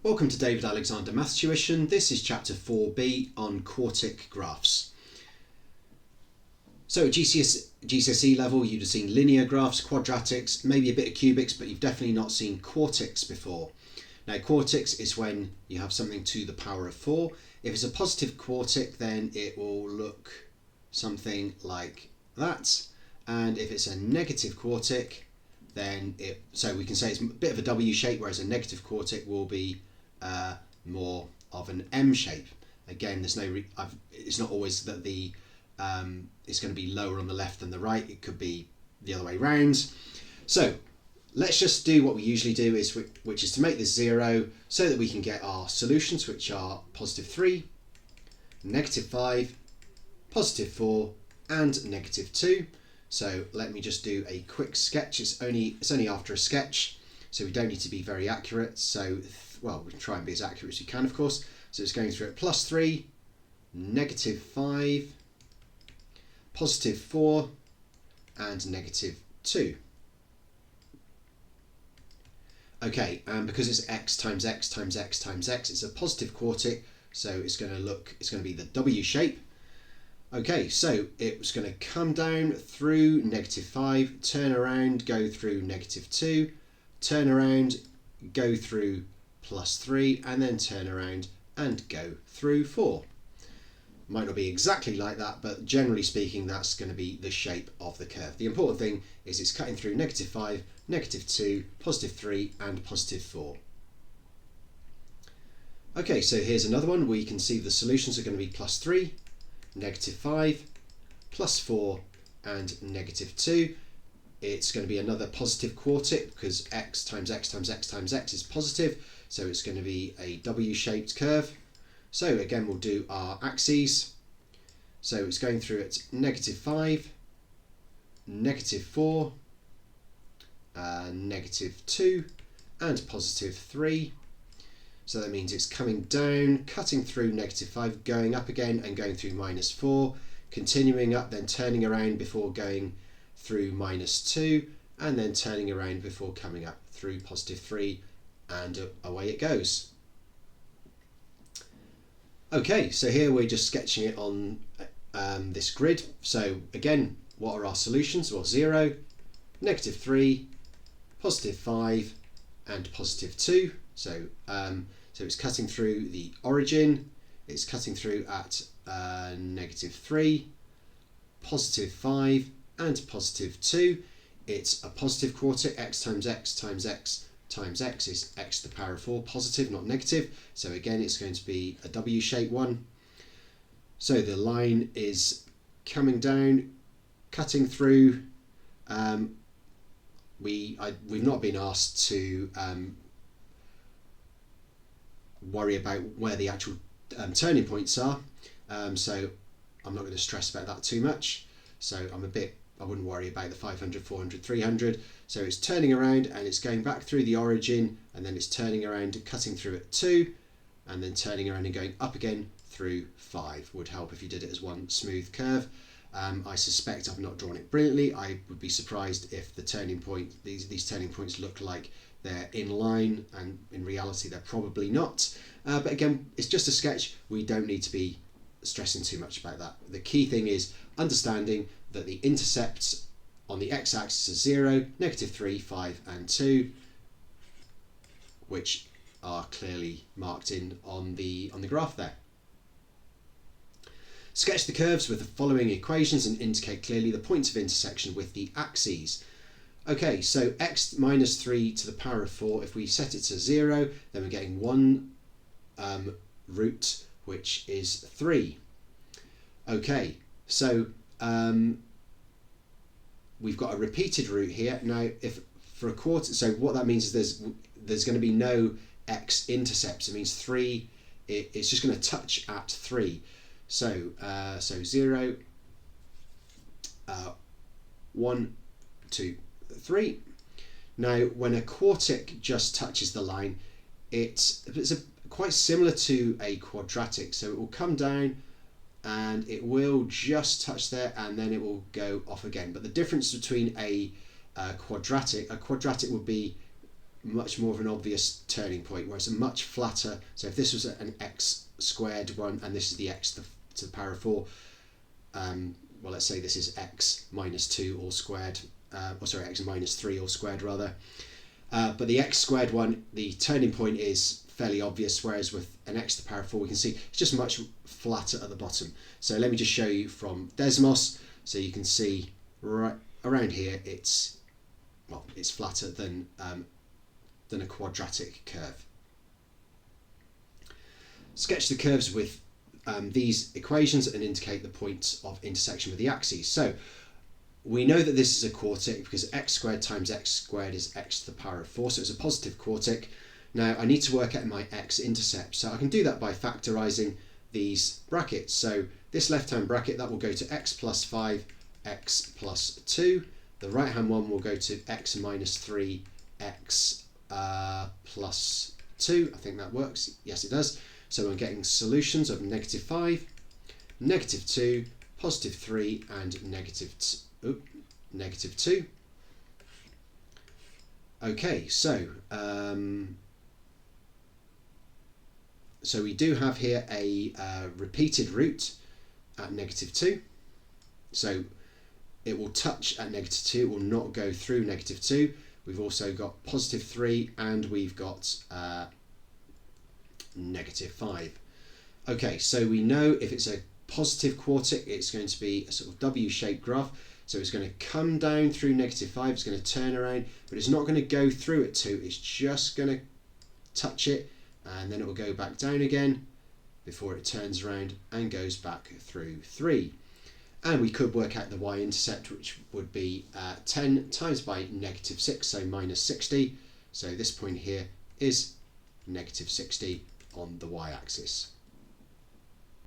Welcome to David Alexander Maths Tuition. This is chapter 4b on quartic graphs. So at GCSE level you'd have seen linear graphs, quadratics, maybe a bit of cubics, but you've definitely not seen quartics before. Now quartics is when you have something to the power of 4. If it's a positive quartic then it will look something like that, and if it's a negative quartic then so we can say it's a bit of a W shape, whereas a negative quartic will be more of an M shape. Again, there's it's not always that it's going to be lower on the left than the right. It could be the other way round. So let's just do what we usually do, which is to make this 0 so that we can get our solutions, which are positive 3, negative 5, positive 4 and negative 2. So let me just do a quick sketch. It's only after a sketch, so we don't need to be very accurate. So, well, we can try and be as accurate as we can, of course. So it's going through at plus 3, negative 5, positive 4, and negative 2. Okay, and because it's x times x times x times x, it's a positive quartic, so it's going to be the W shape. Okay, so it's going to come down through negative 5, turn around, go through negative 2, turn around, go through plus 3, and then turn around and go through 4. Might not be exactly like that, but generally speaking, that's going to be the shape of the curve. The important thing is it's cutting through negative 5, negative 2, positive 3, and positive 4. Okay, so here's another one where you can see the solutions are going to be plus 3, negative 5, plus 4 and negative 2. It's going to be another positive quartic because x times x times x times x is positive, so it's going to be a W-shaped curve. So again, we'll do our axes. So it's going through at negative 5, negative 4, negative 2 and positive 3. So that means it's coming down, cutting through negative 5, going up again and going through minus 4, continuing up, then turning around before going through minus 2, and then turning around before coming up through positive 3, and away it goes. Okay, so here we're just sketching it on this grid. So again, what are our solutions? Well, 0, negative 3, positive 5, and positive 2. So it's cutting through the origin, it's cutting through at negative 3, positive 5, and positive 2. It's a positive quartic, x times x times x times x is x to the power of 4, positive, not negative. So again, it's going to be a W-shaped one. So the line is coming down, cutting through. We've not been asked to worry about where the actual turning points are, so I'm not going to stress about that too much. So I wouldn't worry about the 500, 400, 300. So it's turning around and it's going back through the origin, and then it's turning around and cutting through at 2, and then turning around and going up again through 5. Would help if you did it as one smooth curve. I suspect I've not drawn it brilliantly. I would be surprised if the turning point, these turning points look like they're in line, and in reality they're probably not. But again, it's just a sketch. We don't need to be stressing too much about that. The key thing is understanding that the intercepts on the x-axis are 0, negative 3, 5 and 2, which are clearly marked in on the graph there. Sketch the curves with the following equations and indicate clearly the points of intersection with the axes. Okay, so x minus 3 to the power of 4, if we set it to 0, then we're getting one root, which is 3. Okay, so we've got a repeated root here. Now, if for a quarter, so what that means is there's going to be no x-intercepts. It means 3, it's just going to touch at 3. So 0, 1, 2, 3. Now, when a quartic just touches the line, it's quite similar to a quadratic. So it will come down and it will just touch there, and then it will go off again. But the difference between a quadratic would be much more of an obvious turning point, where it's a much flatter. So if this was an x squared one and this is the x to the power of 4, well, let's say this is x minus 2 all squared, or sorry, x minus 3 all squared rather. But the x squared one, the turning point is fairly obvious, whereas with an x to the power of 4, we can see it's just much flatter at the bottom. So let me just show you from Desmos, so you can see right around here it's flatter than a quadratic curve. Sketch the curves with these equations and indicate the points of intersection with the axes. So we know that this is a quartic because x squared times x squared is x to the power of 4, so it's a positive quartic. Now I need to work out my x-intercept, so I can do that by factorising these brackets. So this left-hand bracket, that will go to x plus 5, x plus 2. The right-hand one will go to x minus 3, x plus 2. I think that works. Yes, it does. So I'm getting solutions of negative 5, negative 2, positive 3, and negative 2. Okay, so so we do have here a repeated root at negative 2. So it will touch at negative 2, it will not go through negative 2. We've also got positive 3 and we've got negative 5. Okay, so we know if it's a positive quartic, it's going to be a sort of W-shaped graph. So it's going to come down through negative 5, it's going to turn around, but it's not going to go through at 2, it's just going to touch it, and then it will go back down again before it turns around and goes back through 3. And we could work out the y-intercept, which would be 10 times by negative 6, so minus 60. So this point here is negative 60 on the y-axis.